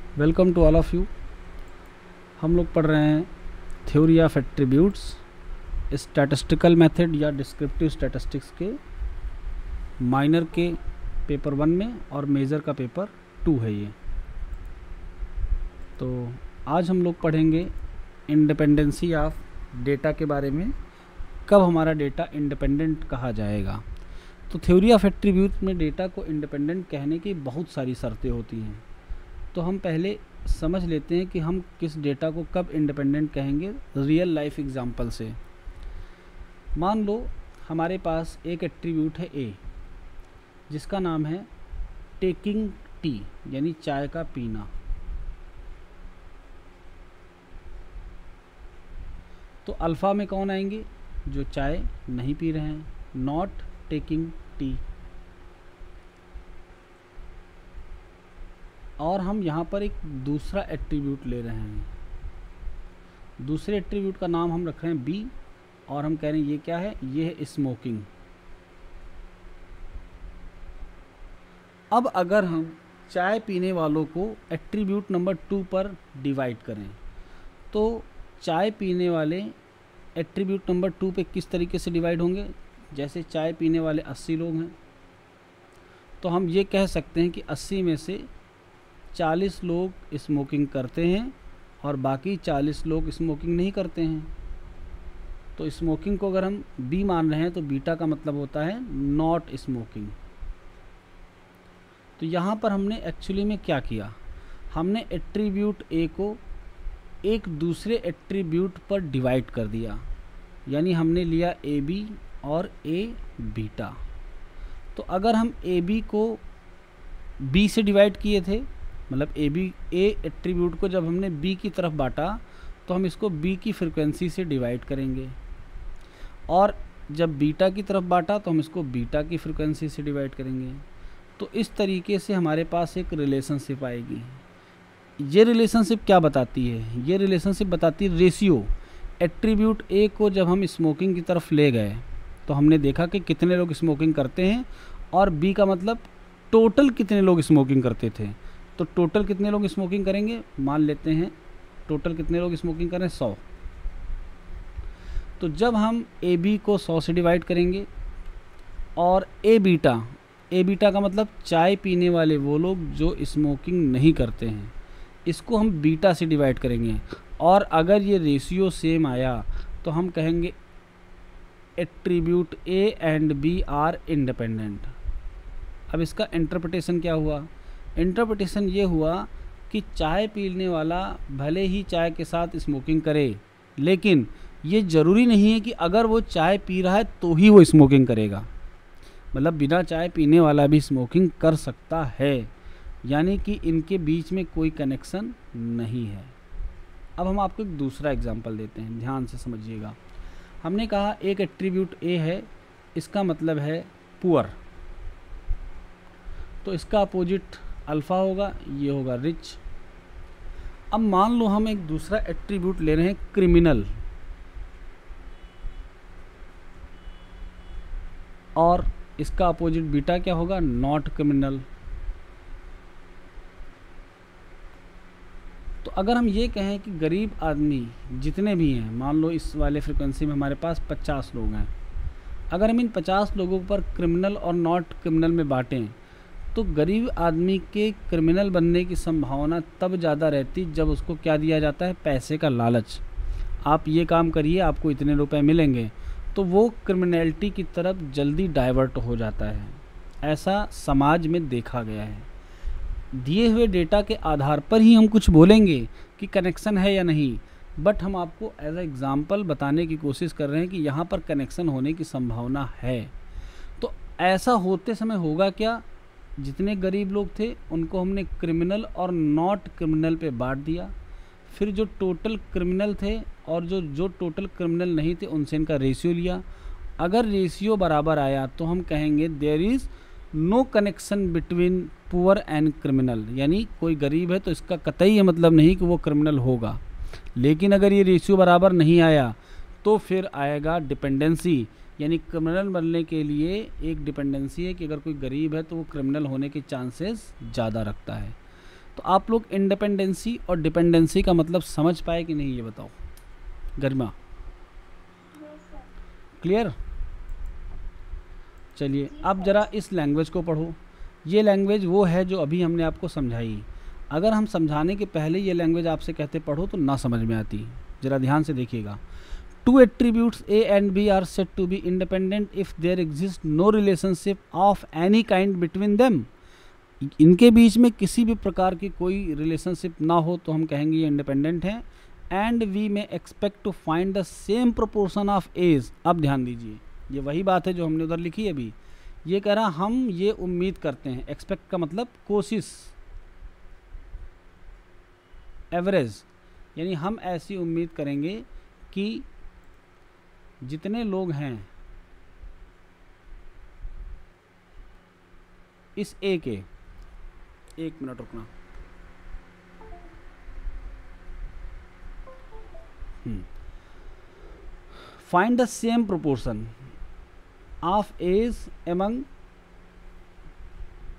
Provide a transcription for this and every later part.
Welcome to all of you. हम लोग पढ़ रहे हैं theory of attributes, statistical method या डिस्क्रिप्टिव स्टैटिस्टिक्स के माइनर के पेपर 1 में और मेजर का पेपर 2 है ये। तो आज हम लोग पढ़ेंगे इंडिपेंडेंसी ऑफ डेटा के बारे में, कब हमारा डेटा इंडिपेंडेंट कहा जाएगा। तो थ्योरी ऑफ एट्रीब्यूट में डेटा को इंडिपेंडेंट कहने की बहुत सारी शर्तें होती हैं। तो हम पहले समझ लेते हैं कि हम किस डेटा को कब इंडिपेंडेंट कहेंगे रियल लाइफ एग्जांपल से। मान लो हमारे पास एक एट्रीब्यूट है ए, जिसका नाम है टेकिंग टी, यानी चाय का पीना। तो अल्फ़ा में कौन आएंगे? जो चाय नहीं पी रहे हैं, नॉट टेकिंग टी। और हम यहाँ पर एक दूसरा एट्रीब्यूट ले रहे हैं। दूसरे एट्रीब्यूट का नाम हम रख रहे हैं बी, और हम कह रहे हैं ये क्या है? ये है स्मोकिंग। अब अगर हम चाय पीने वालों को एट्रीब्यूट नंबर 2 पर डिवाइड करें, तो चाय पीने वाले एट्रीब्यूट नंबर 2 पे किस तरीके से डिवाइड होंगे? जैसे चाय पीने वाले 80 लोग हैं, तो हम ये कह सकते हैं कि 80 में से 40 लोग स्मोकिंग करते हैं और बाकी 40 लोग स्मोकिंग नहीं करते हैं। तो स्मोकिंग को अगर हम बी मान रहे हैं तो बीटा का मतलब होता है नॉट स्मोकिंग। तो यहाँ पर हमने एक्चुअली में क्या किया? हमने एट्रीब्यूट ए को एक दूसरे एट्रीब्यूट पर डिवाइड कर दिया, यानी हमने लिया ए बी और ए बीटा। तो अगर हम ए बी को बी से डिवाइड किए थे, मतलब ए एट्रीब्यूट को जब हमने बी की तरफ बांटा तो हम इसको बी की फ्रिक्वेंसी से डिवाइड करेंगे, और जब बीटा की तरफ बांटा तो हम इसको बीटा की फ्रिक्वेंसी से डिवाइड करेंगे। तो इस तरीके से हमारे पास एक रिलेशनशिप आएगी। ये रिलेशनशिप क्या बताती है? ये रिलेशनशिप बताती है रेशियो। एट्रीब्यूट ए को जब हम स्मोकिंग की तरफ ले गए तो हमने देखा कि कितने लोग स्मोकिंग करते हैं, और बी का मतलब टोटल कितने लोग स्मोकिंग करते थे। तो टोटल कितने लोग स्मोकिंग करेंगे? मान लेते हैं टोटल कितने लोग स्मोकिंग करें? 100। तो जब हम ए बी को 100 से डिवाइड करेंगे, और ए बीटा का मतलब चाय पीने वाले वो लोग जो स्मोकिंग नहीं करते हैं, इसको हम बीटा से डिवाइड करेंगे। और अगर ये रेशियो सेम आया तो हम कहेंगे attribute A and B are independent. अब इसका इंटरप्रिटेशन क्या हुआ? इंटरप्रिटेशन ये हुआ कि चाय पीने वाला भले ही चाय के साथ स्मोकिंग करे, लेकिन ये ज़रूरी नहीं है कि अगर वो चाय पी रहा है तो ही वो स्मोकिंग करेगा। मतलब बिना चाय पीने वाला भी स्मोकिंग कर सकता है, यानी कि इनके बीच में कोई कनेक्शन नहीं है। अब हम आपको एक दूसरा एग्जांपल देते हैं, ध्यान से समझिएगा। हमने कहा एक एट्रीब्यूट ए है, इसका मतलब है पुअर, तो इसका अपोजिट अल्फ़ा होगा, ये होगा रिच। अब मान लो हम एक दूसरा एट्रीब्यूट ले रहे हैं क्रिमिनल, और इसका अपोजिट बीटा क्या होगा? Not criminal. तो अगर हम ये कहें कि गरीब आदमी जितने भी हैं, मान लो इस वाले फ्रिक्वेंसी में हमारे पास 50 लोग हैं, अगर हम इन 50 लोगों पर क्रिमिनल और नॉट क्रिमिनल में बांटें, तो गरीब आदमी के क्रिमिनल बनने की संभावना तब ज़्यादा रहती जब उसको क्या दिया जाता है? पैसे का लालच। आप ये काम करिए, आपको इतने रुपए मिलेंगे, तो वो क्रिमिनलिटी की तरफ जल्दी डाइवर्ट हो जाता है। ऐसा समाज में देखा गया है। दिए हुए डेटा के आधार पर ही हम कुछ बोलेंगे कि कनेक्शन है या नहीं, बट हम आपको एज अ एग्ज़ाम्पल बताने की कोशिश कर रहे हैं कि यहाँ पर कनेक्शन होने की संभावना है। तो ऐसा होते समय होगा क्या? जितने गरीब लोग थे उनको हमने क्रिमिनल और नॉट क्रिमिनल पे बांट दिया, फिर जो टोटल क्रिमिनल थे और जो टोटल क्रिमिनल नहीं थे उनसे इनका रेशियो लिया। अगर रेशियो बराबर आया तो हम कहेंगे there is no connection between poor and criminal, यानी कोई गरीब है तो इसका कतई ये मतलब नहीं कि वो क्रिमिनल होगा। लेकिन अगर ये रेशियो बराबर नहीं आया तो फिर आएगा डिपेंडेंसी, यानी क्रिमिनल बनने के लिए एक डिपेंडेंसी है कि अगर कोई गरीब है तो वो क्रिमिनल होने के चांसेस ज़्यादा रखता है। तो आप लोग इंडिपेंडेंसी और डिपेंडेंसी का मतलब समझ पाए कि नहीं, ये बताओ गरिमा, क्लियर? चलिए अब ज़रा इस लैंग्वेज को पढ़ो। ये लैंग्वेज वो है जो अभी हमने आपको समझाई। अगर हम समझाने के पहले ये लैंग्वेज आपसे कहते पढ़ो तो ना समझ में आती। ज़रा ध्यान से देखिएगा। Two attributes A and B are said to be independent if there exist no relationship of any kind between them. इनके बीच में किसी भी प्रकार की कोई रिलेशनशिप ना हो तो हम कहेंगे ये इंडिपेंडेंट हैं। And we may expect to find the same proportion of A's. अब ध्यान दीजिए, ये वही बात है जो हमने उधर लिखी है अभी। ये कह रहा हम ये उम्मीद करते हैं, एक्सपेक्ट का मतलब कोशिश, एवरेज, यानी हम ऐसी उम्मीद करेंगे कि जितने लोग हैं इस ए के, एक मिनट रुकना, find the same proportion of A's among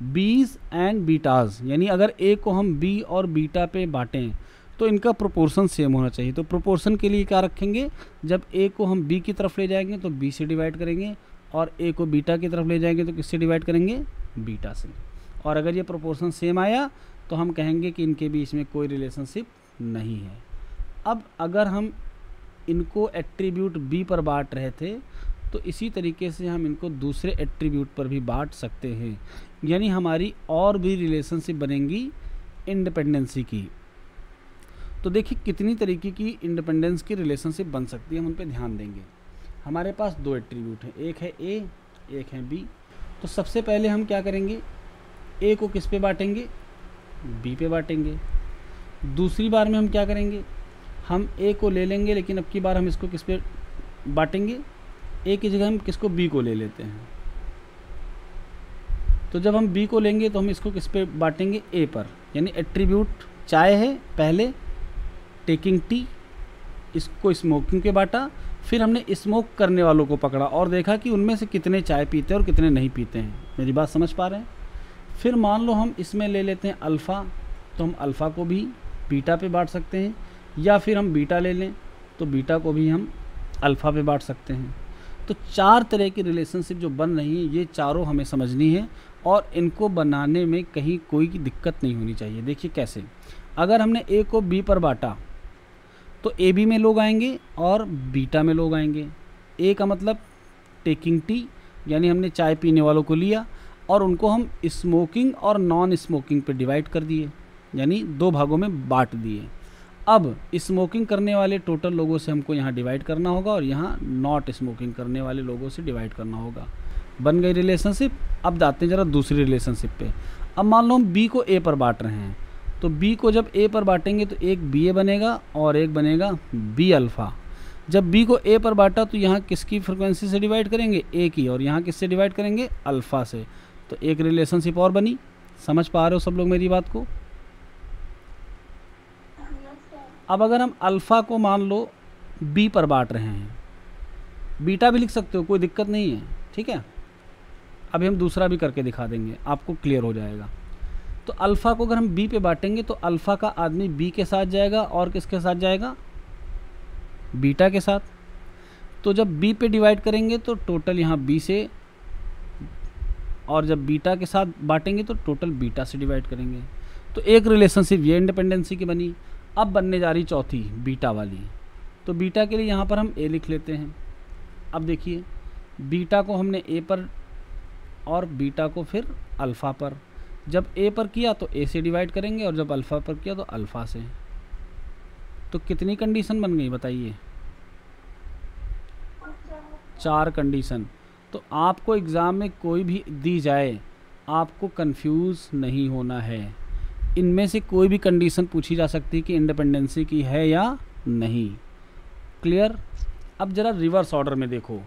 B's and betas. यानी अगर ए को हम बी और बीटा पे बांटें तो इनका प्रोपोर्शन सेम होना चाहिए। तो प्रोपोर्शन के लिए क्या रखेंगे, जब ए को हम बी की तरफ ले जाएंगे तो बी से डिवाइड करेंगे, और ए को बीटा की तरफ ले जाएंगे तो किससे डिवाइड करेंगे, बीटा से। और अगर ये प्रोपोर्शन सेम आया तो हम कहेंगे कि इनके बीच में कोई रिलेशनशिप नहीं है। अब अगर हम इनको एट्रीब्यूट बी पर बांट रहे थे तो इसी तरीके से हम इनको दूसरे एट्रीब्यूट पर भी बांट सकते हैं, यानी हमारी और भी रिलेशनशिप बनेंगी इंडिपेंडेंसी की। तो देखिए कितनी तरीके की इंडिपेंडेंस की रिलेशनशिप बन सकती है, हम उन पर ध्यान देंगे। हमारे पास दो एट्रीब्यूट हैं, एक है ए, एक है बी। तो सबसे पहले हम क्या करेंगे, ए को किस पे बांटेंगे, बी पे बांटेंगे। दूसरी बार में हम क्या करेंगे, हम ए को ले लेंगे, लेकिन अब की बार हम इसको किस पे बांटेंगे, ए की जगह हम किसको, बी को ले लेते हैं। तो जब हम बी को लेंगे तो हम इसको किस पे बांटेंगे, ए पर। यानी एट्रीब्यूट चाय है पहले, टेकिंग टी, इसको स्मोकिंग के बांटा, फिर हमने स्मोक करने वालों को पकड़ा और देखा कि उनमें से कितने चाय पीते हैं और कितने नहीं पीते हैं। मेरी बात समझ पा रहे हैं? फिर मान लो हम इसमें ले लेते हैं अल्फ़ा, तो हम अल्फ़ा को भी बीटा पे बांट सकते हैं, या फिर हम बीटा ले लें तो बीटा को भी हम अल्फ़ा पे बांट सकते हैं। तो चार तरह की रिलेशनशिप जो बन रही हैं ये चारों हमें समझनी है, और इनको बनाने में कहीं कोई दिक्कत नहीं होनी चाहिए। देखिए कैसे, अगर हमने ए को बी पर बांटा तो ए बी में लोग आएंगे और बीटा में लोग आएंगे। ए का मतलब टेकिंग टी, यानी हमने चाय पीने वालों को लिया और उनको हम स्मोकिंग और नॉन स्मोकिंग पे डिवाइड कर दिए, यानी दो भागों में बांट दिए। अब स्मोकिंग करने वाले टोटल लोगों से हमको यहाँ डिवाइड करना होगा और यहाँ नॉट स्मोकिंग करने वाले लोगों से डिवाइड करना होगा। बन गई रिलेशनशिप। अब जाते हैं ज़रा दूसरी रिलेशनशिप पे। अब मान लो हम बी को ए पर बांट रहे हैं, तो बी को जब ए पर बांटेंगे तो एक बी ए बनेगा और एक बनेगा बी अल्फ़ा। जब बी को ए पर बांटा तो यहाँ किसकी फ्रिक्वेंसी से डिवाइड करेंगे, ए की, और यहाँ किससे डिवाइड करेंगे, अल्फ़ा से। तो एक रिलेशनशिप और बनी। समझ पा रहे हो सब लोग मेरी बात को? अब अगर हम अल्फ़ा को मान लो बी पर बांट रहे हैं, बीटा भी लिख सकते हो, कोई दिक्कत नहीं है, ठीक है। अभी हम दूसरा भी करके दिखा देंगे, आपको क्लियर हो जाएगा। तो अल्फ़ा को अगर हम बी पे बांटेंगे तो अल्फ़ा का आदमी बी के साथ जाएगा और किसके साथ जाएगा, बीटा के साथ। तो जब बी पे डिवाइड करेंगे तो टोटल यहाँ बी से, और जब बीटा के साथ बांटेंगे तो टोटल बीटा से डिवाइड करेंगे। तो एक रिलेशनशिप ये इंडिपेंडेंसी की बनी। अब बनने जा रही चौथी, बीटा वाली। तो बीटा के लिए यहाँ पर हम ए लिख लेते हैं। अब देखिए, बीटा को हमने ए पर और बीटा को फिर अल्फ़ा पर। जब ए पर किया तो ए से डिवाइड करेंगे और जब अल्फ़ा पर किया तो अल्फ़ा से। तो कितनी कंडीशन बन गई बताइए? 4 कंडीशन। तो आपको एग्ज़ाम में कोई भी दी जाए, आपको कंफ्यूज नहीं होना है। इनमें से कोई भी कंडीशन पूछी जा सकती है कि इंडिपेंडेंसी की है या नहीं। क्लियर? अब ज़रा रिवर्स ऑर्डर में देखो।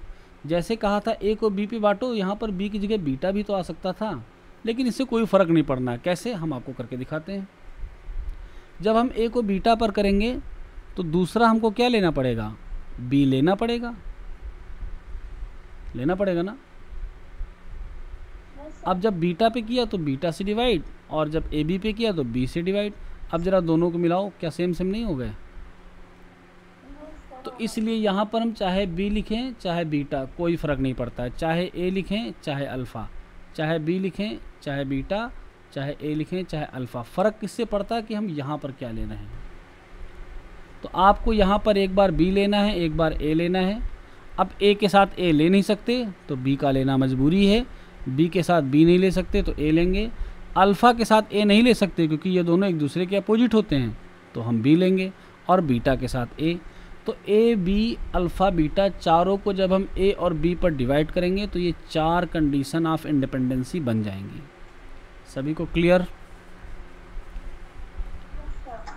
जैसे कहा था ए को बी पे बांटो, यहाँ पर बी की जगह बीटा भी तो आ सकता था, लेकिन इससे कोई फ़र्क नहीं पड़ना। कैसे, हम आपको करके दिखाते हैं। जब हम ए को बीटा पर करेंगे तो दूसरा हमको क्या लेना पड़ेगा, बी लेना पड़ेगा, लेना पड़ेगा ना। अब जब बीटा पे किया तो बीटा से डिवाइड और जब ए बी पे किया तो बी से डिवाइड। अब ज़रा दोनों को मिलाओ, क्या सेम सेम नहीं हो गए? तो इसलिए यहाँ पर हम चाहे बी लिखें चाहे बीटा कोई फ़र्क नहीं पड़ता है, चाहे ए लिखें चाहे अल्फ़ा, चाहे बी लिखें चाहे बीटा, चाहे ए लिखें चाहे अल्फ़ा। फ़र्क किससे पड़ता है कि हम यहाँ पर क्या ले रहे हैं। तो आपको यहाँ पर एक बार बी लेना है, एक बार ए लेना है। अब ए के साथ ए ले नहीं सकते तो बी का लेना मजबूरी है, बी के साथ बी नहीं ले सकते तो ए लेंगे, अल्फ़ा के साथ ए नहीं ले सकते क्योंकि ये दोनों एक दूसरे के अपोजिट होते हैं तो हम बी लेंगे, और बीटा के साथ ए। तो ए बी अल्फ़ा बीटा चारों को जब हम ए और बी पर डिवाइड करेंगे तो ये 4 कंडीशन ऑफ इंडिपेंडेंसी बन जाएंगी। सभी को क्लियर?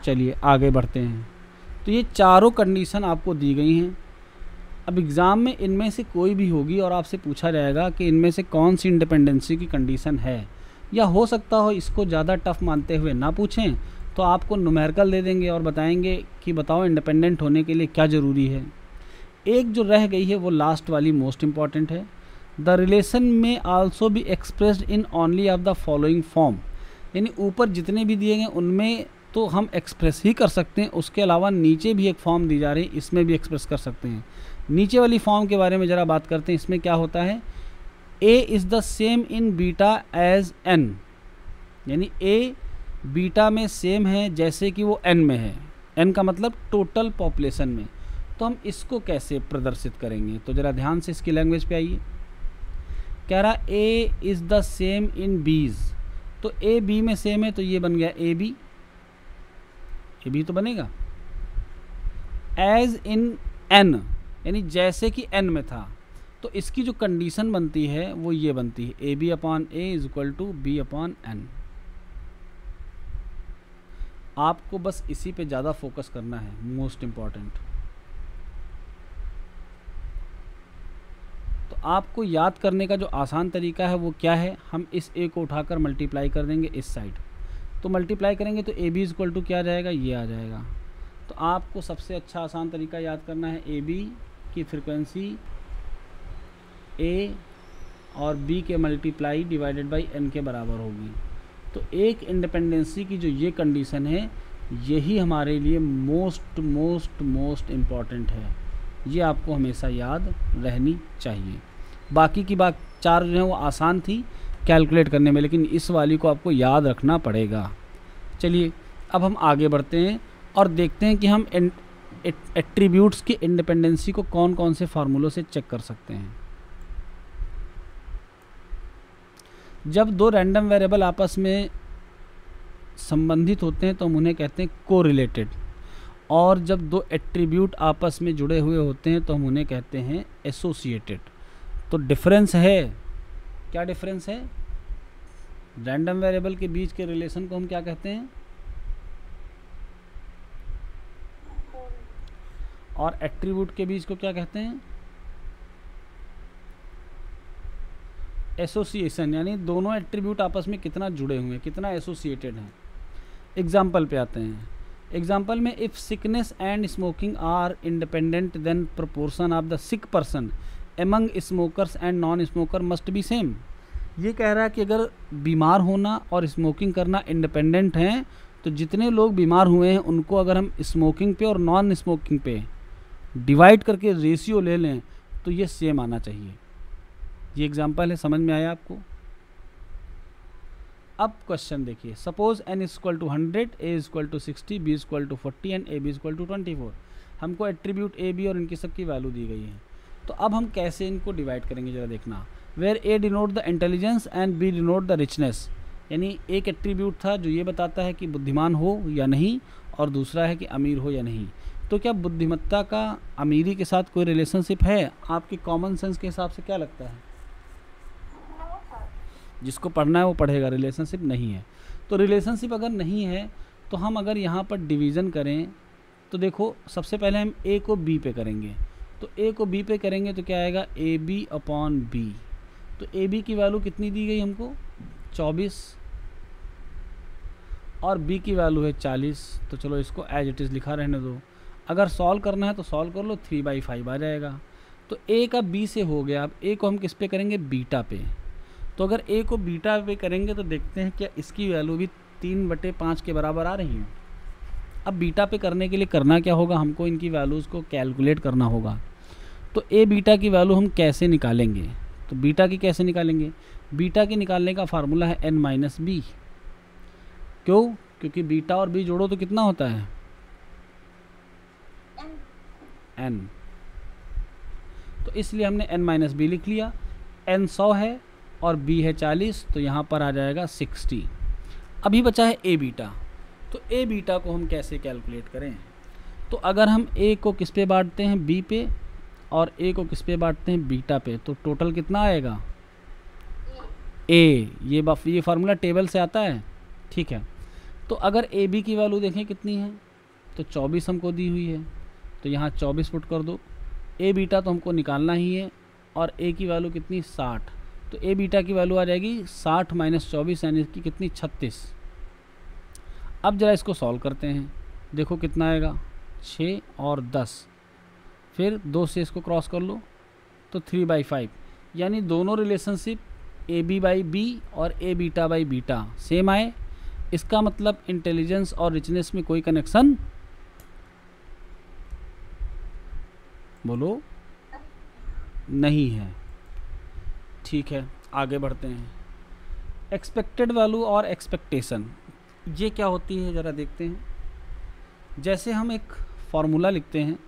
चलिए आगे बढ़ते हैं। तो ये चारों कंडीशन आपको दी गई हैं। अब एग्ज़ाम में इनमें से कोई भी होगी और आपसे पूछा जाएगा कि इनमें से कौन सी इंडिपेंडेंसी की कंडीशन है, या हो सकता हो इसको ज़्यादा टफ मानते हुए ना पूछें तो आपको न्यूमेरिकल दे देंगे और बताएंगे कि बताओ इंडिपेंडेंट होने के लिए क्या ज़रूरी है। एक जो रह गई है वो लास्ट वाली मोस्ट इम्पॉर्टेंट है। द रिलेशन में also be expressed in only of the following form, यानी ऊपर जितने भी दिए गए उनमें तो हम एक्सप्रेस ही कर सकते हैं, उसके अलावा नीचे भी एक फॉर्म दी जा रही है, इसमें भी एक्सप्रेस कर सकते हैं। नीचे वाली फॉर्म के बारे में ज़रा बात करते हैं। इसमें क्या होता है, A is the same in beta as N, यानी ए बीटा में सेम है जैसे कि वो एन में है। एन का मतलब टोटल पॉपुलेशन में। तो हम इसको कैसे प्रदर्शित करेंगे, तो ज़रा ध्यान से इसकी लैंग्वेज पे आइए। कह रहा ए इज़ द सेम इन बीज, तो ए बी में सेम है तो ये बन गया ए बी तो बनेगा। एज इन एन, यानी जैसे कि एन में था, तो इसकी जो कंडीशन बनती है वो ये बनती है, A B upon A is equal to B upon N. आपको बस इसी पे ज़्यादा फोकस करना है, मोस्ट इम्पॉर्टेंट। तो आपको याद करने का जो आसान तरीका है वो क्या है, हम इस ए को उठाकर मल्टीप्लाई कर देंगे इस साइड, तो मल्टीप्लाई करेंगे तो A B is equal to क्या आ जाएगा, ये आ जाएगा। तो आपको सबसे अच्छा आसान तरीका याद करना है, ए बी की फ्रिक्वेंसी ए और बी के मल्टीप्लाई डिवाइडेड बाई एन के बराबर होगी। तो एक इंडिपेंडेंसी की जो ये कंडीशन है यही हमारे लिए मोस्ट मोस्ट मोस्ट इम्पॉर्टेंट है, ये आपको हमेशा याद रहनी चाहिए। बाकी की बात 4 जो है वो आसान थी कैलकुलेट करने में, लेकिन इस वाली को आपको याद रखना पड़ेगा। चलिए अब हम आगे बढ़ते हैं और देखते हैं कि हम एट्रीब्यूट्स की इंडिपेंडेंसी को कौन कौन से फार्मूलों से चेक कर सकते हैं। जब 2 रैंडम वेरिएबल आपस में संबंधित होते हैं तो हम उन्हें कहते हैं कोरिलेटेड, और जब 2 एट्रीब्यूट आपस में जुड़े हुए होते हैं तो हम उन्हें कहते हैं एसोसिएटेड। तो डिफरेंस है, क्या डिफरेंस है, रैंडम वेरिएबल के बीच के रिलेशन को हम क्या कहते हैं, और एट्रीब्यूट के बीच को क्या कहते हैं, एसोसिएशन, यानी दोनों एट्रीब्यूट आपस में कितना जुड़े हुए हैं, कितना एसोसिएटेड हैं। एग्जाम्पल पे आते हैं। एग्जाम्पल में if sickness and smoking are independent then proportion of the sick person among smokers and non smoker must be same. ये कह रहा है कि अगर बीमार होना और स्मोकिंग करना इंडिपेंडेंट हैं तो जितने लोग बीमार हुए हैं उनको अगर हम स्मोकिंग पे और नॉन स्मोकिंग पे डिवाइड करके रेशियो ले लें तो ये सेम आना चाहिए। ये एग्जाम्पल है, समझ में आया आपको। अब क्वेश्चन देखिए, suppose n is equal to 100, a is equal to 60, b is equal to 40 and a b is equal to 24। हमको एट्रीब्यूट a b और इनकी सबकी वैल्यू दी गई है। तो अब हम कैसे इनको डिवाइड करेंगे जरा देखना। Where a denote the intelligence and b denote the richness, यानी एक एट्रीब्यूट था जो ये बताता है कि बुद्धिमान हो या नहीं, और दूसरा है कि अमीर हो या नहीं। तो क्या बुद्धिमत्ता का अमीरी के साथ कोई रिलेशनशिप है? आपके कॉमन सेंस के हिसाब से क्या लगता है? जिसको पढ़ना है वो पढ़ेगा, रिलेशनशिप नहीं है। तो रिलेशनशिप अगर नहीं है तो हम अगर यहाँ पर डिवीज़न करें तो देखो, सबसे पहले हम a को b पे करेंगे, तो a को b पे करेंगे तो क्या आएगा, ए बी अपॉन बी। तो ए बी की वैल्यू कितनी दी गई हमको, 24, और b की वैल्यू है 40। तो चलो इसको एज इट इज़ लिखा रहने दो। अगर सॉल्व करना है तो सॉल्व कर लो, 3/5 आ जाएगा। तो a का b से हो गया। अब a को हम किस पे करेंगे, बीटा पे। तो अगर ए को बीटा पे करेंगे तो देखते हैं क्या इसकी वैल्यू भी 3/5 के बराबर आ रही है। अब बीटा पे करने के लिए करना क्या होगा, हमको इनकी वैल्यूज़ को कैलकुलेट करना होगा। तो ए बीटा की वैल्यू हम कैसे निकालेंगे, तो बीटा की कैसे निकालेंगे, बीटा की निकालने का फार्मूला है n-b। क्यों, क्योंकि बीटा और बी जोड़ो तो कितना होता है n, तो इसलिए हमने n-b लिख लिया। n 100 है और b है 40, तो यहाँ पर आ जाएगा 60। अभी बचा है ए बीटा, तो ए बीटा को हम कैसे कैलकुलेट करें। तो अगर हम ए को किस पे बांटते हैं, बी पे, और ए को किस पे बांटते हैं, बीटा पे, तो टोटल कितना आएगा ए। ये फार्मूला टेबल से आता है, ठीक है। तो अगर ए बी की वैल्यू देखें कितनी है, तो 24 हमको दी हुई है, तो यहाँ 24 पुट कर दो। ए बीटा तो हमको निकालना ही है, और ए की वैल्यू कितनी 60, तो ए बीटा की वैल्यू आ जाएगी 60 - 24 यानी इसकी कितनी 36। अब ज़रा इसको सॉल्व करते हैं, देखो कितना आएगा 6 और 10, फिर 2 से इसको क्रॉस कर लो तो 3/5, यानी दोनों relationship A B by B और A beta by beta same आए। इसका मतलब इंटेलिजेंस और रिचनेस में कोई कनेक्शन, बोलो, नहीं है। ठीक है, आगे बढ़ते हैं। एक्सपेक्टेड वैल्यू और एक्सपेक्टेशन ये क्या होती है ज़रा देखते हैं। जैसे हम एक फॉर्मूला लिखते हैं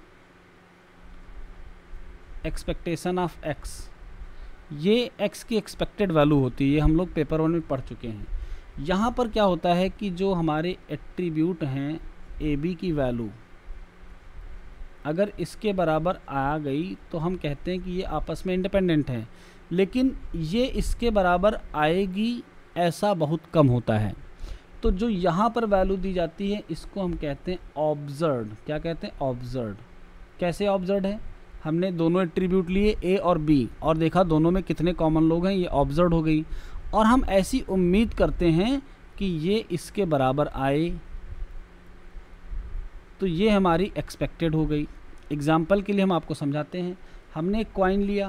एक्सपेक्टेशन ऑफ एक्स, ये एक्स की एक्सपेक्टेड वैल्यू होती है, ये हम लोग पेपर 1 में पढ़ चुके हैं। यहाँ पर क्या होता है कि जो हमारे एट्रीब्यूट हैं ए बी की वैल्यू अगर इसके बराबर आ गई तो हम कहते हैं कि ये आपस में इंडिपेंडेंट है, लेकिन ये इसके बराबर आएगी ऐसा बहुत कम होता है। तो जो यहाँ पर वैल्यू दी जाती है इसको हम कहते हैं ऑब्जर्व्ड। क्या कहते हैं, ऑब्जर्व्ड। कैसे ऑब्जर्व्ड है, हमने दोनों एट्रीब्यूट लिए ए और बी और देखा दोनों में कितने कॉमन लोग हैं, ये ऑब्जर्व्ड हो गई, और हम ऐसी उम्मीद करते हैं कि ये इसके बराबर आए, तो ये हमारी एक्सपेक्टेड हो गई। एग्जाम्पल के लिए हम आपको समझाते हैं, हमने एक कॉइन लिया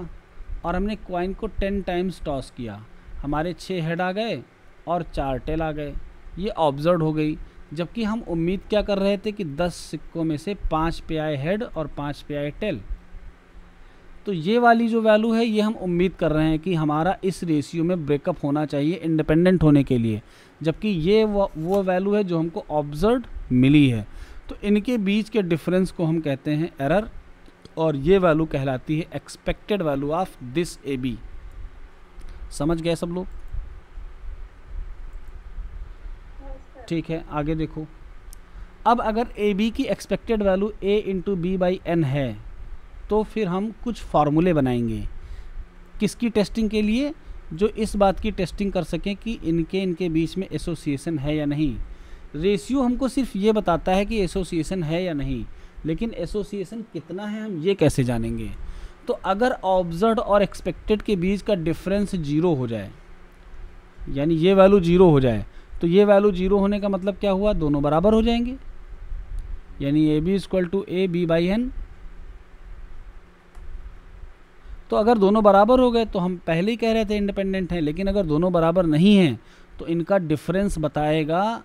और हमने कॉइन को 10 टाइम्स टॉस किया, हमारे 6 हेड आ गए और 4 टेल आ गए, ये ऑब्जर्व हो गई। जबकि हम उम्मीद क्या कर रहे थे कि 10 सिक्कों में से 5 पे आए हेड और 5 पे आए टेल। तो ये वाली जो वैल्यू है ये हम उम्मीद कर रहे हैं कि हमारा इस रेशियो में ब्रेकअप होना चाहिए इंडिपेंडेंट होने के लिए, जबकि ये वो वैल्यू है जो हमको ऑब्जर्व मिली है। तो इनके बीच के डिफरेंस को हम कहते हैं एरर, और ये वैल्यू कहलाती है expected value of this A B. समझ गए सब लोग? ठीक है, आगे देखो। अब अगर ए बी की expected value A into B by N है तो फिर हम कुछ फार्मूले बनाएंगे। किसकी टेस्टिंग के लिए, जो इस बात की टेस्टिंग कर सकें कि इनके बीच में एसोसिएशन है या नहीं। रेशियो हमको सिर्फ ये बताता है कि एसोसिएशन है या नहीं, लेकिन एसोसिएशन कितना है हम ये कैसे जानेंगे। तो अगर ऑब्जर्व्ड और एक्सपेक्टेड के बीच का डिफरेंस 0 हो जाए, यानी ये वैल्यू 0 हो जाए, तो ये वैल्यू 0 होने का मतलब क्या हुआ, दोनों बराबर हो जाएंगे, यानी A B equal to A B by N. तो अगर दोनों बराबर हो गए तो हम पहले ही कह रहे थे इंडिपेंडेंट हैं, लेकिन अगर दोनों बराबर नहीं हैं तो इनका डिफरेंस बताएगा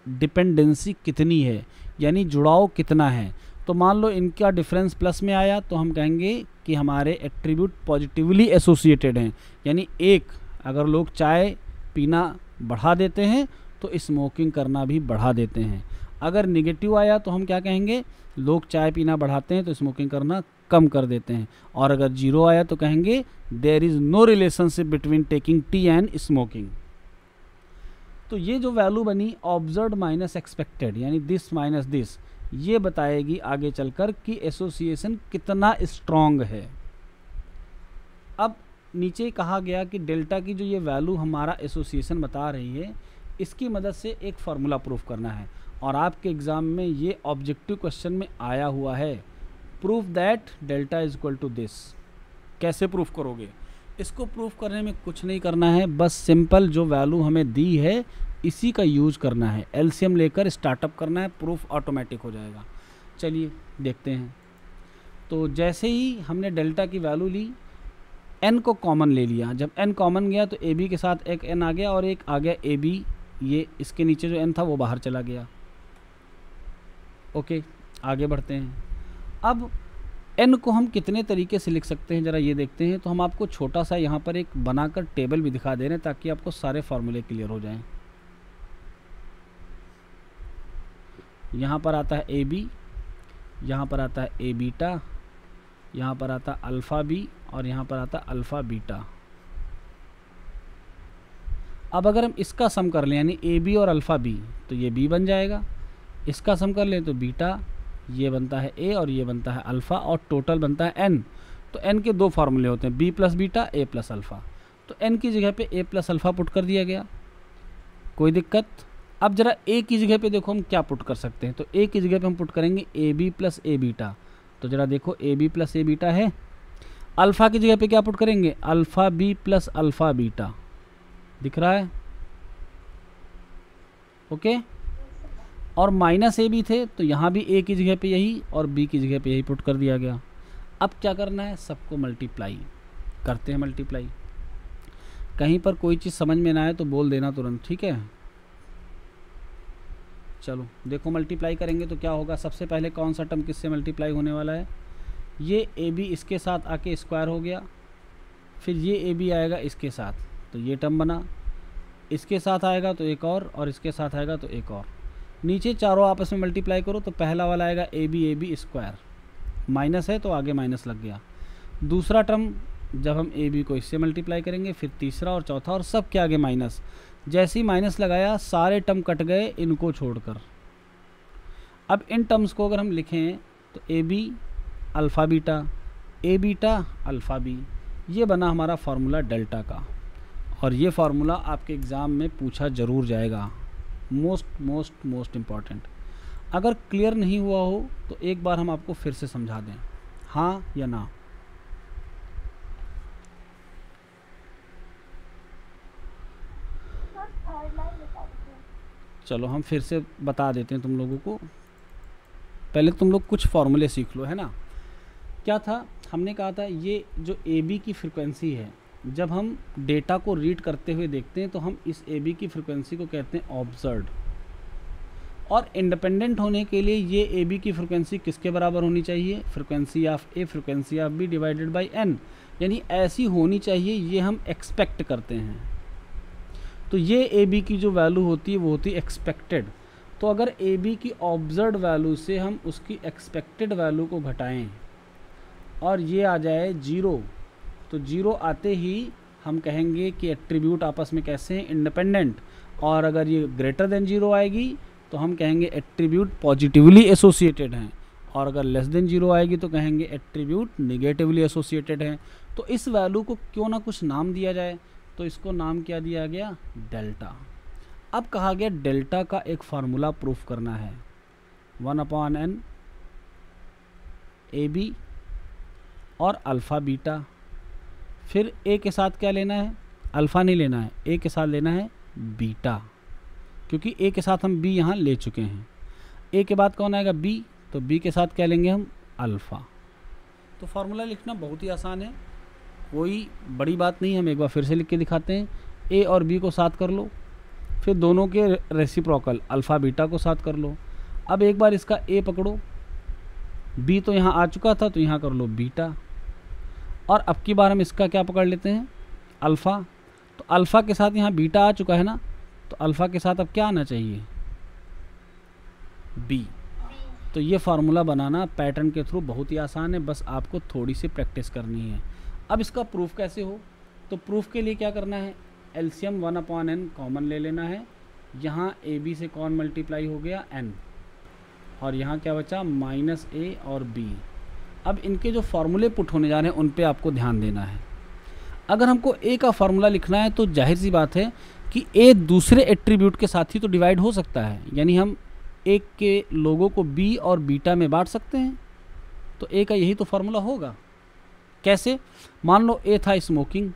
डिपेंडेंसी कितनी है, यानी जुड़ाव कितना है। तो मान लो इनका डिफरेंस प्लस में आया तो हम कहेंगे कि हमारे एट्रीब्यूट पॉजिटिवली एसोसिएटेड हैं, यानी एक अगर लोग चाय पीना बढ़ा देते हैं तो स्मोकिंग करना भी बढ़ा देते हैं। अगर निगेटिव आया तो हम क्या कहेंगे, लोग चाय पीना बढ़ाते हैं तो स्मोकिंग करना कम कर देते हैं। और अगर 0 आया तो कहेंगे there is no relationship between taking tea and smoking. तो ये जो वैल्यू बनी ऑब्जर्व्ड माइनस एक्सपेक्टेड, यानी दिस माइनस दिस, ये बताएगी आगे चलकर कि एसोसिएशन कितना स्ट्रॉन्ग है। अब नीचे कहा गया कि डेल्टा की जो ये वैल्यू हमारा एसोसिएशन बता रही है, इसकी मदद से एक फार्मूला प्रूफ करना है, और आपके एग्ज़ाम में ये ऑब्जेक्टिव क्वेश्चन में आया हुआ है, proof that delta is equal to this. कैसे प्रूफ करोगे? इसको प्रूफ करने में कुछ नहीं करना है, बस सिंपल जो वैल्यू हमें दी है इसी का यूज करना है, एलसीएम लेकर स्टार्टअप करना है, प्रूफ ऑटोमेटिक हो जाएगा। चलिए देखते हैं। तो जैसे ही हमने डेल्टा की वैल्यू ली n को कॉमन ले लिया। जब n कॉमन गया तो AB के साथ एक n आ गया और एक आ गया AB, ये इसके नीचे जो n था वो बाहर चला गया। ओके, आगे बढ़ते हैं। अब n को हम कितने तरीके से लिख सकते हैं ज़रा ये देखते हैं। तो हम आपको छोटा सा यहाँ पर एक बनाकर टेबल भी दिखा दे रहे हैं ताकि आपको सारे फार्मूले क्लियर हो जाएं। यहाँ पर आता है AB, यहाँ पर आता है A बीटा, यहाँ पर आता है अल्फ़ा बी और यहाँ पर आता है अल्फ़ा बीटा। अब अगर हम इसका सम कर लें यानी AB और अल्फ़ा बी तो ये B बन जाएगा। इसका सम कर लें तो बीटा, ये बनता है A और ये बनता है अल्फ़ा और टोटल बनता है N। तो N के दो फार्मूले होते हैं, B plus beta A plus alpha. तो N की जगह पे A प्लस अल्फ़ा पुट कर दिया गया, कोई दिक्कत। अब ज़रा A की जगह पे देखो हम क्या पुट कर सकते हैं। तो A की जगह पे हम पुट करेंगे AB प्लस A बीटा। तो ज़रा देखो AB प्लस A बीटा है। अल्फ़ा की जगह पे क्या पुट करेंगे, alpha B plus alpha beta, दिख रहा है? ओके। और माइनस A भी थे तो यहाँ भी A की जगह पे यही और B की जगह पे यही पुट कर दिया गया। अब क्या करना है, सबको मल्टीप्लाई करते हैं। मल्टीप्लाई, कहीं पर कोई चीज़ समझ में ना आए तो बोल देना तुरंत, ठीक है? चलो देखो मल्टीप्लाई करेंगे तो क्या होगा। सबसे पहले कौन सा टर्म किससे मल्टीप्लाई होने वाला है, ये AB इसके साथ आके स्क्वायर हो गया, फिर ये AB आएगा इसके साथ तो ये टर्म बना, इसके साथ आएगा तो एक और इसके साथ आएगा तो एक और। नीचे चारों आपस में मल्टीप्लाई करो तो पहला वाला आएगा AB स्क्वायर, माइनस है तो आगे माइनस लग गया। दूसरा टर्म जब हम AB को इससे मल्टीप्लाई करेंगे, फिर तीसरा और चौथा और सब के आगे माइनस। जैसे ही माइनस लगाया सारे टर्म कट गए इनको छोड़कर। अब इन टर्म्स को अगर हम लिखें तो AB alpha beta, A beta alpha B, ये बना हमारा फार्मूला डेल्टा का। और ये फार्मूला आपके एग्ज़ाम में पूछा ज़रूर जाएगा, मोस्ट इम्पॉर्टेंट। अगर क्लियर नहीं हुआ हो तो एक बार हम आपको फिर से समझा दें, हाँ या ना। चलो हम फिर से बता देते हैं तुम लोगों को। पहले तुम लोग कुछ फार्मूले सीख लो, है ना। क्या था, हमने कहा था ये जो AB की फ्रिक्वेंसी है, जब हम डेटा को रीड करते हुए देखते हैं तो हम इस AB की फ्रिक्वेंसी को कहते हैं ऑब्जर्व्ड। और इंडिपेंडेंट होने के लिए ये AB की फ्रिक्वेंसी किसके बराबर होनी चाहिए, frequency of A frequency of B divided by N, यानी ऐसी होनी चाहिए, ये हम एक्सपेक्ट करते हैं। तो ये AB की जो वैल्यू होती है वो होती है एक्सपेक्टेड। तो अगर AB की ऑब्जर्व्ड वैल्यू से हम उसकी एक्सपेक्टेड वैल्यू को घटाएं और ये आ जाए 0, तो 0 आते ही हम कहेंगे कि एट्रीब्यूट आपस में कैसे हैं, इंडिपेंडेंट। और अगर ये ग्रेटर देन 0 आएगी तो हम कहेंगे एट्रीब्यूट पॉजिटिवली एसोसिएटेड हैं, और अगर लेस देन 0 आएगी तो कहेंगे एट्रीब्यूट निगेटिवली एसोसिएटेड हैं। तो इस वैल्यू को क्यों ना कुछ नाम दिया जाए, तो इसको नाम क्या दिया गया, डेल्टा। अब कहा गया डेल्टा का एक फार्मूला प्रूफ करना है, 1/n AB और अल्फ़ा बीटा। फिर A के साथ क्या लेना है, अल्फ़ा नहीं लेना है, A के साथ लेना है बीटा, क्योंकि A के साथ हम B यहाँ ले चुके हैं। A के बाद कौन आएगा, B, तो B के साथ क्या लेंगे हम, अल्फ़ा। तो फार्मूला लिखना बहुत ही आसान है, कोई बड़ी बात नहीं। हम एक बार फिर से लिख के दिखाते हैं। A और B को साथ कर लो, फिर दोनों के रेसिप्रोकल अल्फ़ा बीटा को साथ कर लो। अब एक बार इसका A पकड़ो, B तो यहाँ आ चुका था तो यहाँ कर लो बीटा, और अब की बार हम इसका क्या पकड़ लेते हैं, अल्फ़ा। तो अल्फ़ा के साथ यहाँ बीटा आ चुका है ना, तो अल्फ़ा के साथ अब क्या आना चाहिए, B। तो ये फार्मूला बनाना पैटर्न के थ्रू बहुत ही आसान है, बस आपको थोड़ी सी प्रैक्टिस करनी है। अब इसका प्रूफ कैसे हो, तो प्रूफ के लिए क्या करना है, एलसीएम 1/n कॉमन ले लेना है। यहाँ AB से कौन मल्टीप्लाई हो गया, n, और यहाँ क्या बचा, -a और b। अब इनके जो फार्मूले पुट होने जा रहे हैं उन पे आपको ध्यान देना है। अगर हमको A का फार्मूला लिखना है तो जाहिर सी बात है कि A दूसरे एट्रीब्यूट के साथ ही तो डिवाइड हो सकता है, यानी हम A के लोगों को B और बीटा में बांट सकते हैं। तो A का यही तो फार्मूला होगा। कैसे, मान लो A था स्मोकिंग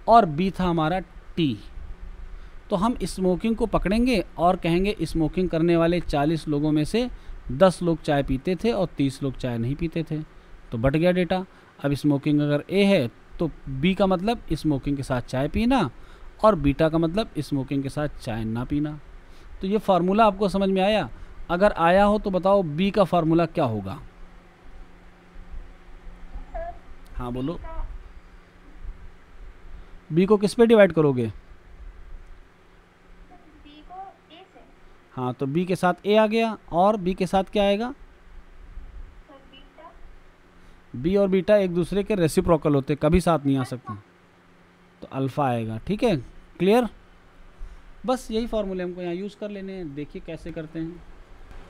और B था हमारा टी, तो हम स्मोकिंग को पकड़ेंगे और कहेंगे स्मोकिंग करने वाले 40 लोगों में से 10 लोग चाय पीते थे और 30 लोग चाय नहीं पीते थे, तो बट गया डेटा। अब स्मोकिंग अगर ए है तो बी का मतलब स्मोकिंग के साथ चाय पीना, और बीटा का मतलब स्मोकिंग के साथ चाय ना पीना। तो ये फार्मूला आपको समझ में आया? अगर आया हो तो बताओ बी का फार्मूला क्या होगा? हाँ बोलो। बी को किस पे डिवाइड करोगे? बी को ए से। हाँ, तो बी के साथ ए आ गया, और बी के साथ क्या आएगा? Sir beta. बी और बीटा एक दूसरे के रेसिप्रोकल होते, कभी साथ नहीं आ सकते, तो अल्फ़ा आएगा। ठीक है, क्लियर? बस यही फार्मूले हमको यहाँ यूज़ कर लेने हैं। देखिए कैसे करते हैं।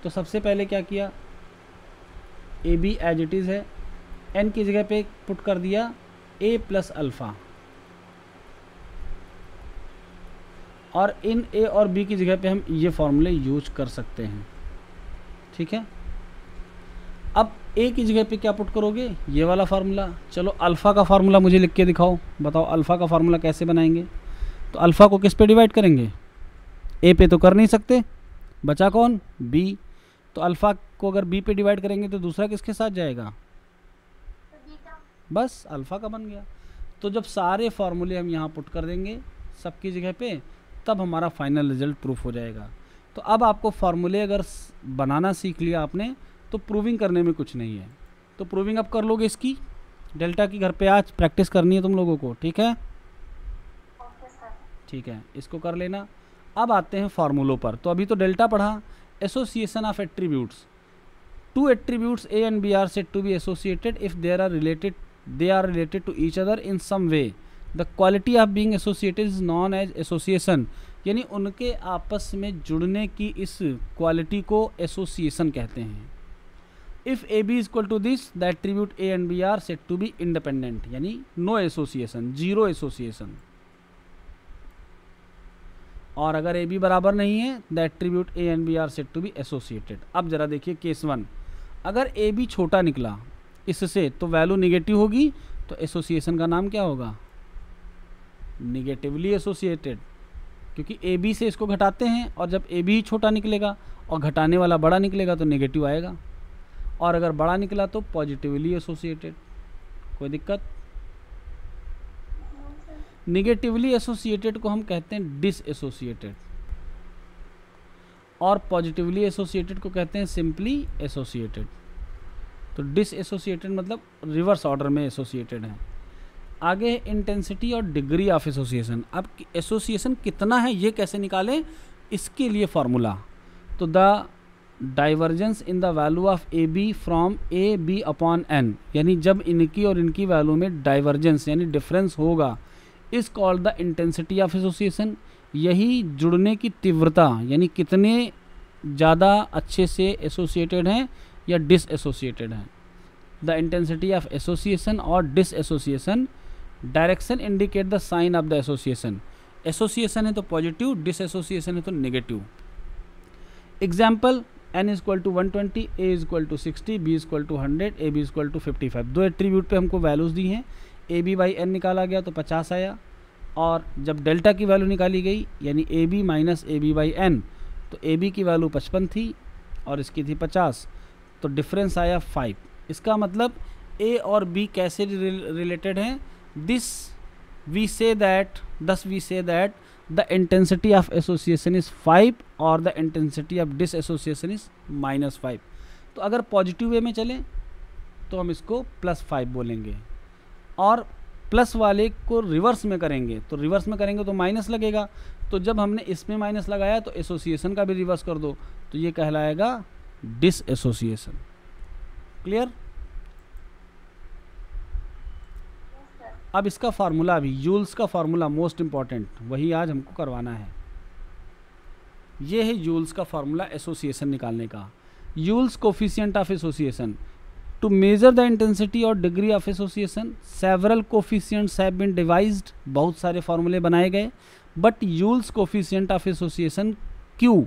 तो सबसे पहले क्या किया, A B as it is है, एन की जगह पे पुट कर दिया ए प्लस अल्फ़ा, और इन ए और बी की जगह पे हम ये फार्मूले यूज कर सकते हैं। ठीक है, अब ए की जगह पे क्या पुट करोगे? ये वाला फार्मूला। चलो अल्फ़ा का फार्मूला मुझे लिख के दिखाओ, बताओ अल्फ़ा का फार्मूला कैसे बनाएंगे? तो अल्फ़ा को किस पे डिवाइड करेंगे? ए पे तो कर नहीं सकते, बचा कौन? बी। तो अल्फ़ा को अगर बी पे डिवाइड करेंगे तो दूसरा किसके साथ जाएगा? बीटा। बस अल्फ़ा का बन गया। तो जब सारे फार्मूले हम यहाँ पुट कर देंगे सबकी जगह पे, तब हमारा फाइनल रिजल्ट प्रूफ हो जाएगा। तो अब आपको फार्मूले अगर बनाना सीख लिया आपने, तो प्रूविंग करने में कुछ नहीं है। तो प्रूविंग अब कर लोगे इसकी, डेल्टा की घर पे आज प्रैक्टिस करनी है तुम लोगों को। ठीक है, ओके सर। ठीक है, इसको कर लेना। अब आते हैं फार्मूलों पर। तो अभी तो डेल्टा पढ़ा, association of attributes. Two attributes A and B are said to be associated if they are related to each other in some way. The quality of being associated is known as association, यानी उनके आपस में जुड़ने की इस quality को association कहते हैं। If A B is equal to this, the attribute A and B are said to be independent, यानी नो एसोसिएशन, जीरो एसोसिएशन। और अगर ए बी बराबर नहीं है, the attribute A and B are said to be associated. अब जरा देखिए case 1, अगर ए बी छोटा निकला इससे तो वैल्यू निगेटिव होगी, तो एसोसिएशन का नाम क्या होगा? निगेटिवली एसोसिएटेड, क्योंकि ए बी से इसको घटाते हैं, और जब ए बी छोटा निकलेगा और घटाने वाला बड़ा निकलेगा तो नेगेटिव आएगा, और अगर बड़ा निकला तो पॉजिटिवली एसोसिएटेड। कोई दिक्कत? निगेटिवली एसोसिएटेड को हम कहते हैं डिस एसोसिएटेड, और पॉजिटिवली एसोसिएटेड को कहते हैं सिंपली एसोसिएटेड। तो डिस एसोसिएटेड मतलब रिवर्स ऑर्डर में एसोसिएटेड है। आगे इंटेंसिटी और डिग्री ऑफ एसोसिएशन। अब एसोसिएशन कितना है ये कैसे निकालें, इसके लिए फार्मूला। तो the divergence in the value of A B from A B upon N, यानी जब इनकी और इनकी वैल्यू में डाइवर्जेंस यानी डिफरेंस होगा, is called the intensity of association. यही जुड़ने की तीव्रता, यानी कितने ज़्यादा अच्छे से एसोसिएटेड हैं या डिस एसोसिएटेड हैं। द इंटेंसिटी ऑफ एसोसिएशन और disassociation, direction indicate the sign of the association. Association है तो पॉजिटिव, डिस एसोसिएशन है तो negative. Example, n is equal to 120, a is equal to 60, b is equal to 100, a b is equal to 55। दो attribute पे हमको values दी हैं, ए B by N निकाला गया तो 50 आया, और जब डेल्टा की वैल्यू निकाली गई यानी A B minus A B by N, तो ए बी की वैल्यू 55 थी और इसकी थी 50, तो डिफरेंस आया 5। इसका मतलब ए और बी कैसे रिलेटेड हैं? thus we say that the intensity of association is 5 और the intensity of disassociation is -5। तो अगर पॉजिटिव वे में चलें तो हम इसको +5 बोलेंगे, और प्लस वाले को रिवर्स में करेंगे तो रिवर्स में करेंगे तो माइनस लगेगा। तो जब हमने इसमें माइनस लगाया तो एसोसिएशन का भी रिवर्स कर दो, तो ये कहलाएगा डिस एसोसिएशन। क्लियर? अब इसका फार्मूला भी, यूल्स का फार्मूला मोस्ट इंपॉर्टेंट, वही आज हमको करवाना है। ये है यूल्स का फार्मूला एसोसिएशन निकालने का। Yule's coefficient of association. To measure the intensity और degree of association several coefficients have been devised. बहुत सारे फार्मूले बनाए गए, but Yule's coefficient of association Q,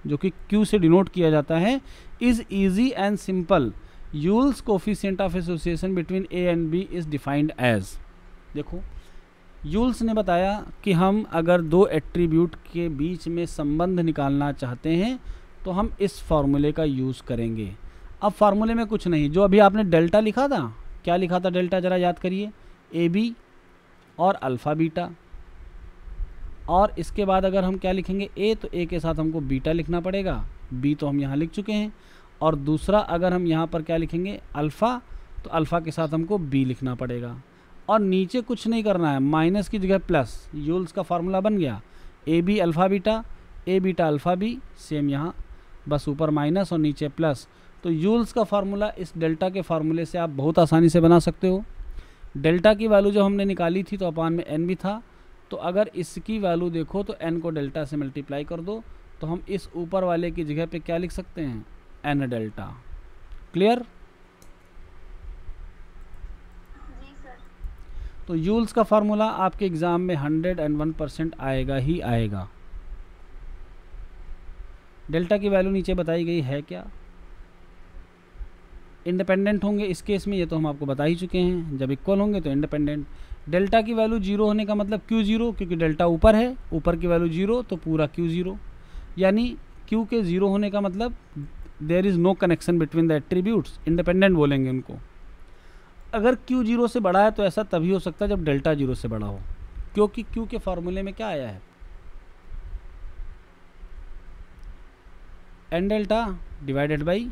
जो कि क्यू से डिनोट किया जाता है, is easy and simple. Yule's coefficient of association between A and B is defined as. देखो, यूल्स ने बताया कि हम अगर दो एट्रीब्यूट के बीच में संबंध निकालना चाहते हैं तो हम इस फार्मूले का यूज़ करेंगे। अब फार्मूले में कुछ नहीं, जो अभी आपने डेल्टा लिखा था क्या लिखा था डेल्टा, ज़रा याद करिए, ए बी और अल्फ़ा बीटा, और इसके बाद अगर हम क्या लिखेंगे ए, तो ए के साथ हमको बीटा लिखना पड़ेगा, बी तो हम यहाँ लिख चुके हैं, और दूसरा अगर हम यहाँ पर क्या लिखेंगे अल्फ़ा, तो अल्फ़ा के साथ हमको बी लिखना पड़ेगा, और नीचे कुछ नहीं करना है, माइनस की जगह प्लस, यूल्स का फार्मूला बन गया, A B alpha beta, A beta alpha B, same यहाँ बस ऊपर माइनस और नीचे प्लस। तो यूल्स का फार्मूला इस डेल्टा के फार्मूले से आप बहुत आसानी से बना सकते हो। डेल्टा की वैल्यू जो हमने निकाली थी तो अपान में एन भी था, तो अगर इसकी वैल्यू देखो तो एन को डेल्टा से मल्टीप्लाई कर दो, तो हम इस ऊपर वाले की जगह पे क्या लिख सकते हैं, एन डेल्टा। क्लियर? जी सर। तो यूल्स का फार्मूला आपके एग्ज़ाम में 101% आएगा ही आएगा। डेल्टा की वैल्यू नीचे बताई गई है क्या, इंडिपेंडेंट होंगे इस केस में, ये तो हम आपको बता ही चुके हैं, जब इक्वल होंगे तो इंडिपेंडेंट। डेल्टा की वैल्यू जीरो होने का मतलब क्यू जीरो, क्योंकि डेल्टा ऊपर है, ऊपर की वैल्यू जीरो तो पूरा क्यू जीरो, यानी क्यू के ज़ीरो होने का मतलब there is no connection between the attributes, independent बोलेंगे उनको। अगर क्यू जीरो से बड़ा है तो ऐसा तभी हो सकता है जब डेल्टा जीरो से बड़ा हो, क्योंकि क्यू के फार्मूले में क्या आया है, N delta divided by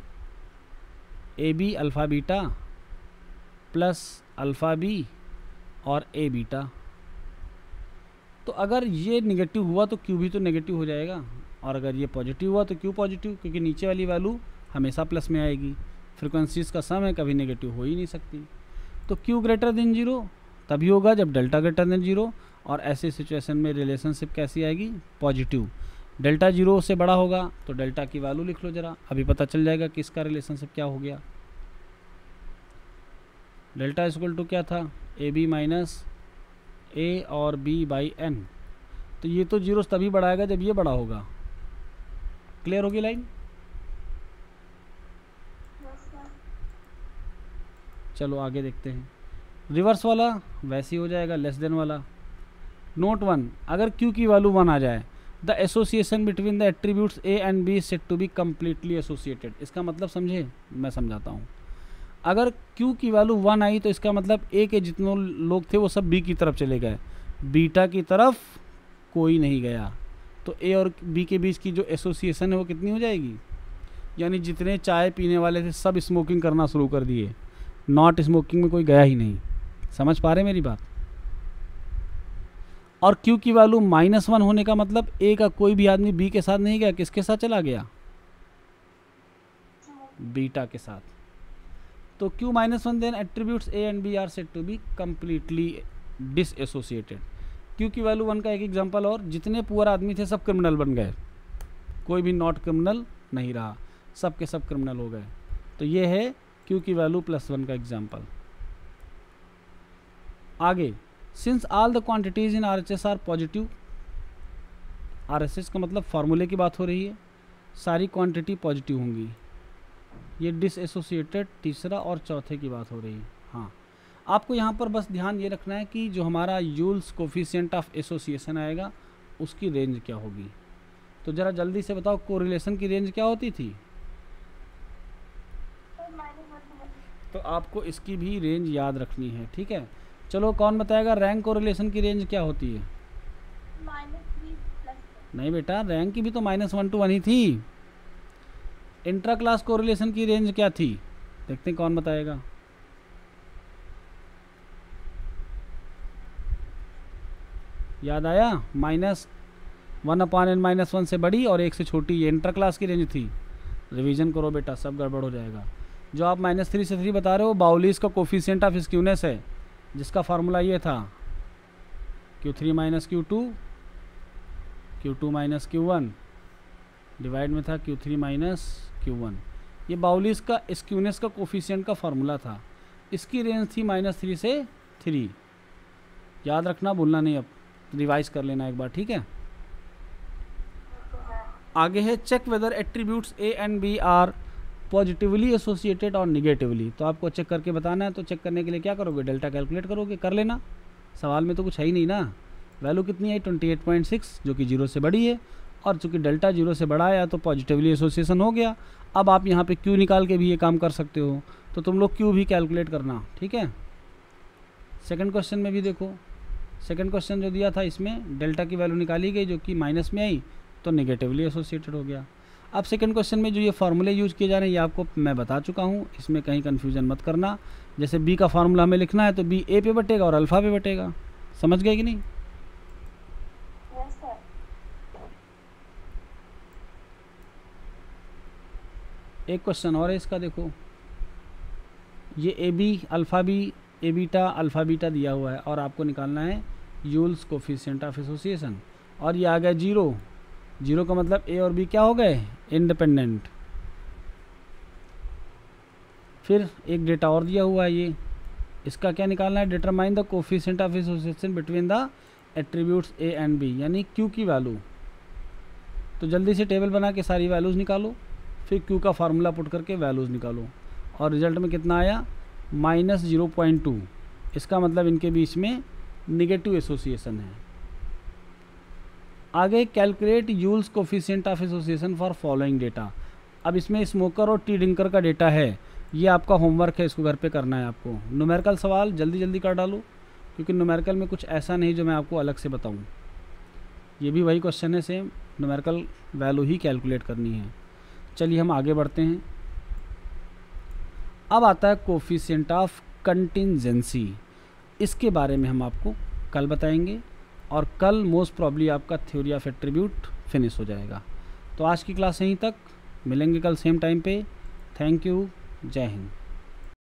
A B alpha beta plus alpha B और ए बीटा। तो अगर ये नेगेटिव हुआ तो क्यू भी तो नेगेटिव हो जाएगा, और अगर ये पॉजिटिव हुआ तो क्यू पॉजिटिव, क्योंकि नीचे वाली वैल्यू हमेशा प्लस में आएगी, फ्रिक्वेंसीज का सम है, कभी नेगेटिव हो ही नहीं सकती। तो क्यू ग्रेटर देन जीरो तभी होगा जब डेल्टा ग्रेटर देन जीरो, और ऐसे सिचुएशन में रिलेशनशिप कैसी आएगी, पॉजिटिव। डेल्टा जीरो से बड़ा होगा तो डेल्टा की वैल्यू लिख लो ज़रा, अभी पता चल जाएगा कि इसका रिलेशनशिप क्या हो गया। डेल्टा इक्वल टू क्या था, ए बी माइनस ए और बी बाई एन, तो ये तो जीरो तभी बढ़ाएगा जब ये बड़ा होगा। क्लियर होगी लाइन? Yes sir. चलो आगे देखते हैं। रिवर्स वाला वैसे ही हो जाएगा, लेस देन वाला। नोट वन, अगर क्यू की वैल्यू 1 आ जाए, the association between the attributes A and B said to be completely associated. इसका मतलब समझे, मैं समझाता हूँ। अगर q की वैल्यू 1 आई तो इसका मतलब a के जितने लोग थे वो सब b की तरफ चले गए, बीटा की तरफ कोई नहीं गया, तो a और b के बीच की जो एसोसिएशन है वो कितनी हो जाएगी, यानी जितने चाय पीने वाले थे सब स्मोकिंग करना शुरू कर दिए, नॉट स्मोकिंग में कोई गया ही नहीं। समझ पा रहे मेरी बात? और q की वैल्यू -1 होने का मतलब a का कोई भी आदमी b के साथ नहीं गया, किसके साथ चला गया, बीटा के साथ। तो q -1 then attributes a and b are set to be completely dissociated. q की वैल्यू 1 का एक एग्जांपल, और जितने पुअर आदमी थे सब क्रिमिनल बन गए, कोई भी नॉट क्रिमिनल नहीं रहा, सब के सब क्रिमिनल हो गए। तो ये है q की वैल्यू +1 का एग्जांपल। आगे, since all the quantities in RHS are positive, RHS का मतलब फार्मूले की बात हो रही है, सारी क्वांटिटी पॉजिटिव होंगी। ये डिसएसोसिएटेड तीसरा और चौथे की बात हो रही है। हाँ, आपको यहाँ पर बस ध्यान ये रखना है कि जो हमारा यूल्स कोफिशिएंट ऑफ एसोसिएशन आएगा उसकी रेंज क्या होगी। तो ज़रा जल्दी से बताओ, कोरिलेशन की रेंज क्या होती थी? सर -1 तो आपको इसकी भी रेंज याद रखनी है, ठीक है। चलो कौन बताएगा रैंक कोरिलेशन की रेंज क्या होती है? -3 +1। नहीं बेटा, रैंक की भी तो -1 to 1 ही थी। इंट्रा क्लास कोरिलेशन की रेंज क्या थी, देखते हैं कौन बताएगा। याद आया? -1/n-1 से बड़ी और 1 से छोटी, ये इंटर क्लास की रेंज थी। रिवीजन करो बेटा, सब गड़बड़ हो जाएगा। जो आप -3 से 3 बता रहे हो, बाउलीस का कोफिशिएंट ऑफ स्क्यूनेस है, जिसका फार्मूला ये था Q3 - Q2 Q2 - Q1 divide में था Q3 - Q1। ये बाउलीस का स्क्यूनेस का कोफिशिएंट का फार्मूला था। इसकी रेंज थी -3 से 3। याद रखना, भूलना नहीं, अब रिवाइज कर लेना एक बार, ठीक है। आगे है check whether attributes A and B are positively associated और निगेटिवली। तो आपको चेक करके बताना है, तो चेक करने के लिए क्या करोगे, डेल्टा कैलकुलेट करोगे, कर लेना। सवाल में तो कुछ है ही नहीं ना। वैल्यू कितनी आई 28.6, जो कि 0 से बड़ी है, और चूंकि डेल्टा 0 से बड़ा आया तो पॉजिटिवली एसोसिएशन हो गया। अब आप यहाँ पे क्यू निकाल के भी ये काम कर सकते हो, तो तुम लोग क्यू भी कैलकुलेट करना, ठीक है। सेकंड क्वेश्चन में भी देखो, सेकंड क्वेश्चन जो दिया था इसमें डेल्टा की वैल्यू निकाली गई जो कि माइनस में आई तो नेगेटिवली एसोसिएटेड हो गया। अब सेकंड क्वेश्चन में जो ये फार्मूले यूज़ किए जा रहे हैं ये आपको मैं बता चुका हूँ, इसमें कहीं कन्फ्यूजन मत करना। जैसे बी का फार्मूला हमें लिखना है तो बी ए पे बटेगा और अल्फ़ा पे बटेगा, समझ गए कि नहीं। Yes sir. एक क्वेश्चन और है इसका, देखो ये A B alpha B A beta alpha beta दिया हुआ है और आपको निकालना है यूल्स कोफिशिएंट ऑफ एसोसिएशन, और ये आ गया 0। 0 का मतलब ए और बी क्या हो गए, इंडिपेंडेंट। फिर एक डेटा और दिया हुआ है ये, इसका क्या निकालना है, determine the coefficient of association between the attributes A and B, यानी क्यू की वैल्यू। तो जल्दी से टेबल बना के सारी वैल्यूज़ निकालो, फिर क्यू का फार्मूला पुट करके वैल्यूज़ निकालो, और रिजल्ट में कितना आया -0.2। इसका मतलब इनके बीच में निगेटिव एसोसिएशन है। आगे calculate Yule's coefficient of association for following data. अब इसमें स्मोकर और टी ड्रिंकर का डेटा है, ये आपका होमवर्क है, इसको घर पे करना है आपको। न्यूमेरिकल सवाल जल्दी जल्दी कर डालो, क्योंकि न्यूमेरिकल में कुछ ऐसा नहीं जो मैं आपको अलग से बताऊं। ये भी वही क्वेश्चन है सेम, न्यूमेरिकल वैल्यू ही कैलकुलेट करनी है। चलिए हम आगे बढ़ते हैं। अब आता है कोफिशिएंट ऑफ कंटिंजेंसी, इसके बारे में हम आपको कल बताएंगे, और कल मोस्ट प्रॉब्ली आपका थ्योरी ऑफ एट्रीब्यूट फिनिश हो जाएगा। तो आज की क्लास यहीं तक, मिलेंगे कल सेम टाइम पे। थैंक यू, जय हिंद।